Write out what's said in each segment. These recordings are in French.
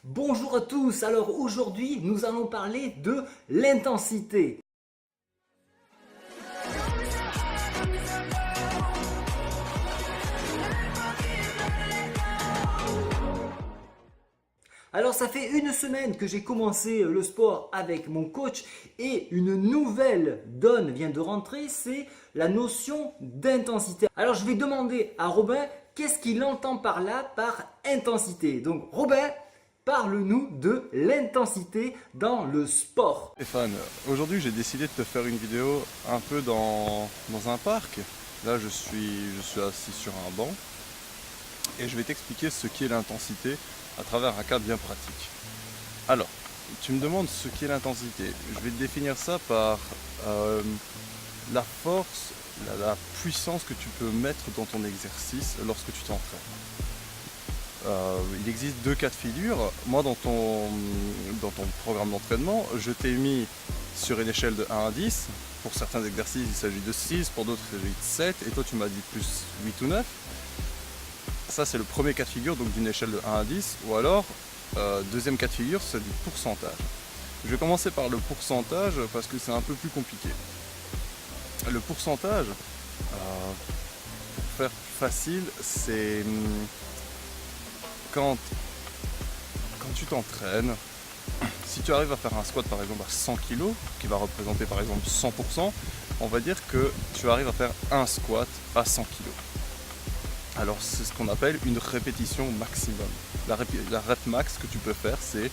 Bonjour à tous, alors aujourd'hui nous allons parler de l'intensité. Alors ça fait une semaine que j'ai commencé le sport avec mon coach et une nouvelle donne vient de rentrer, c'est la notion d'intensité. Alors je vais demander à Robin qu'est-ce qu'il entend par là par intensité. Donc Robin, parle-nous de l'intensité dans le sport. Stéphane, aujourd'hui j'ai décidé de te faire une vidéo un peu dans un parc. Là je suis assis sur un banc et je vais t'expliquer ce qu'est l'intensité à travers un cas bien pratique. Alors, tu me demandes ce qu'est l'intensité. Je vais te définir ça par la force, la puissance que tu peux mettre dans ton exercice lorsque tu t'entraînes. Il existe deux cas de figure. Moi, dans ton programme d'entraînement, je t'ai mis sur une échelle de 1 à 10. Pour certains exercices, il s'agit de 6, pour d'autres, il s'agit de 7. Et toi, tu m'as dit plus 8 ou 9. Ça, c'est le premier cas de figure, donc d'une échelle de 1 à 10. Ou alors, deuxième cas de figure, c'est du pourcentage. Je vais commencer par le pourcentage parce que c'est un peu plus compliqué. Le pourcentage, pour faire facile, c'est quand tu t'entraînes, si tu arrives à faire un squat par exemple à 100 kg, qui va représenter par exemple 100%, on va dire que tu arrives à faire un squat à 100 kg. Alors c'est ce qu'on appelle une répétition maximum. La rep max que tu peux faire, c'est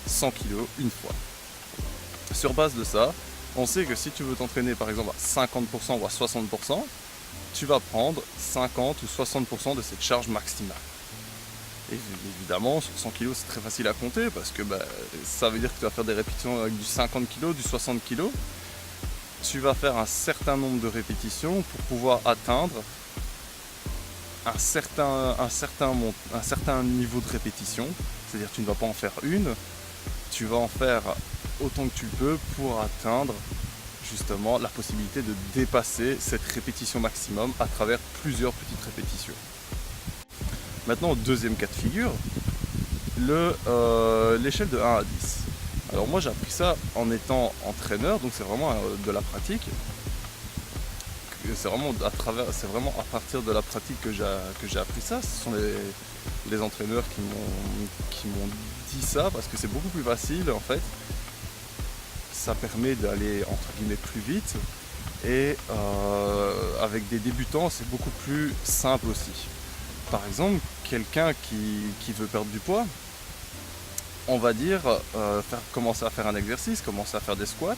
100 kg une fois. Sur base de ça, on sait que si tu veux t'entraîner par exemple à 50% ou à 60%, tu vas prendre 50 ou 60% de cette charge maximale. Et évidemment, sur 100 kg, c'est très facile à compter parce que ça veut dire que tu vas faire des répétitions avec du 50 kg, du 60 kg. Tu vas faire un certain nombre de répétitions pour pouvoir atteindre un certain niveau de répétition. C'est-à-dire que tu ne vas pas en faire une, tu vas en faire autant que tu peux pour atteindre justement la possibilité de dépasser cette répétition maximum à travers plusieurs petites répétitions. Maintenant, au deuxième cas de figure, l'échelle de 1 à 10. Alors moi j'ai appris ça en étant entraîneur, donc c'est vraiment de la pratique. C'est vraiment à partir de la pratique que j'ai appris ça. Ce sont les entraîneurs qui m'ont dit ça parce que c'est beaucoup plus facile en fait. Ça permet d'aller entre guillemets plus vite et avec des débutants c'est beaucoup plus simple aussi. Par exemple, quelqu'un qui veut perdre du poids, on va dire commencer à faire un exercice, commencer à faire des squats,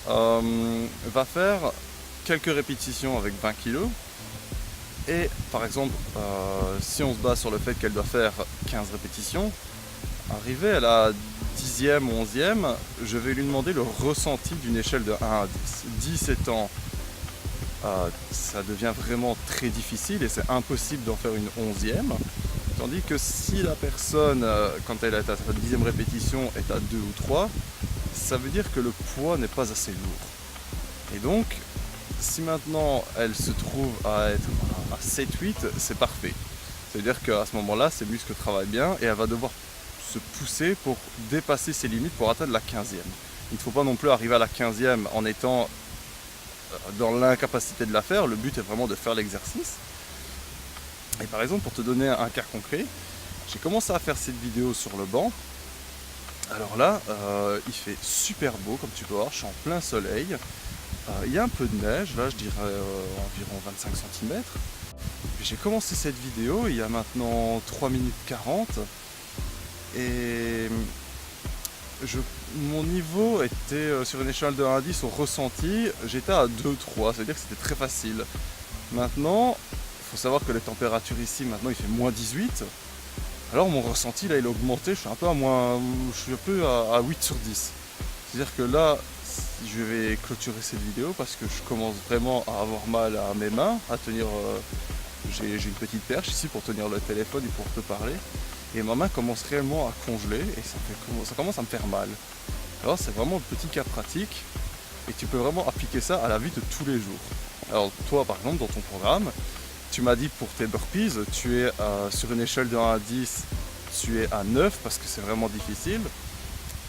va faire quelques répétitions avec 20 kg et par exemple si on se base sur le fait qu'elle doit faire 15 répétitions, arriver à la 10e ou 11e, je vais lui demander le ressenti d'une échelle de 1 à 10. 10 étant ça devient vraiment très difficile et c'est impossible d'en faire une 11e. Tandis que si la personne, quand elle est à sa 10e répétition, est à 2 ou 3, ça veut dire que le poids n'est pas assez lourd. Et donc, si maintenant elle se trouve à être à 7-8, c'est parfait. Ça veut dire qu'à ce moment-là, ses muscles travaillent bien et elle va devoir se pousser pour dépasser ses limites pour atteindre la 15e. Il ne faut pas non plus arriver à la 15e en étant dans l'incapacité de la faire. Le but est vraiment de faire l'exercice. Et par exemple, pour te donner un cas concret, j'ai commencé à faire cette vidéo sur le banc. Alors là, il fait super beau, comme tu peux voir, je suis en plein soleil. Il y a un peu de neige, là je dirais environ 25 cm. J'ai commencé cette vidéo il y a maintenant 3 minutes 40 et mon niveau était sur une échelle de 1 à 10 au ressenti, j'étais à 2-3, c'est-à-dire que c'était très facile. Maintenant, il faut savoir que les températures ici, maintenant il fait moins 18. Alors mon ressenti là il a augmenté, je suis un peu à 8 sur 10. C'est-à-dire que là, je vais clôturer cette vidéo parce que je commence vraiment à avoir mal à mes mains, à tenir, j'ai une petite perche ici pour tenir le téléphone et pour te parler. Et ma main commence réellement à congeler et ça commence à me faire mal. Alors c'est vraiment un petit cas pratique et tu peux vraiment appliquer ça à la vie de tous les jours. Alors toi par exemple dans ton programme, tu m'as dit pour tes burpees, tu es sur une échelle de 1 à 10 tu es à 9 parce que c'est vraiment difficile,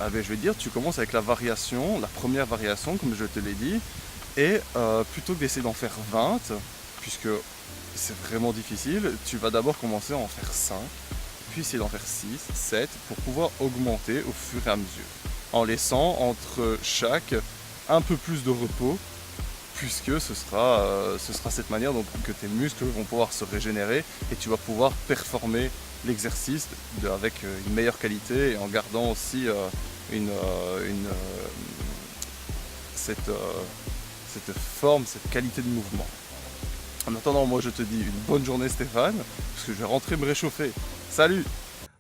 je vais dire, tu commences avec la première variation, comme je te l'ai dit, et plutôt que d'essayer d'en faire 20, puisque c'est vraiment difficile, tu vas d'abord commencer à en faire 5, puis essayer d'en faire 6, 7, pour pouvoir augmenter au fur et à mesure, en laissant entre chaque un peu plus de repos, puisque ce sera cette manière donc, que tes muscles vont pouvoir se régénérer et tu vas pouvoir performer l'exercice avec une meilleure qualité et en gardant aussi cette forme, cette qualité de mouvement. En attendant, moi je te dis une bonne journée Stéphane, parce que je vais rentrer me réchauffer. Salut!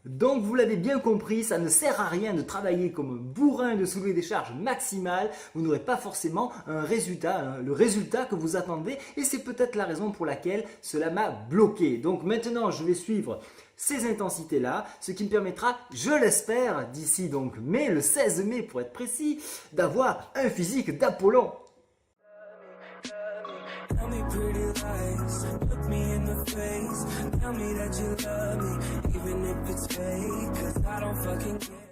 Donc vous l'avez bien compris, ça ne sert à rien de travailler comme un bourrin, de soulever des charges maximales, vous n'aurez pas forcément un résultat, le résultat que vous attendez, et c'est peut-être la raison pour laquelle cela m'a bloqué. Donc maintenant je vais suivre ces intensités-là, ce qui me permettra, je l'espère, d'ici donc mai, le 16 mai pour être précis, d'avoir un physique d'Apollon. Tell me pretty lies, look me in the face, tell me that you love me, even if it's fake, 'cause I don't fucking care.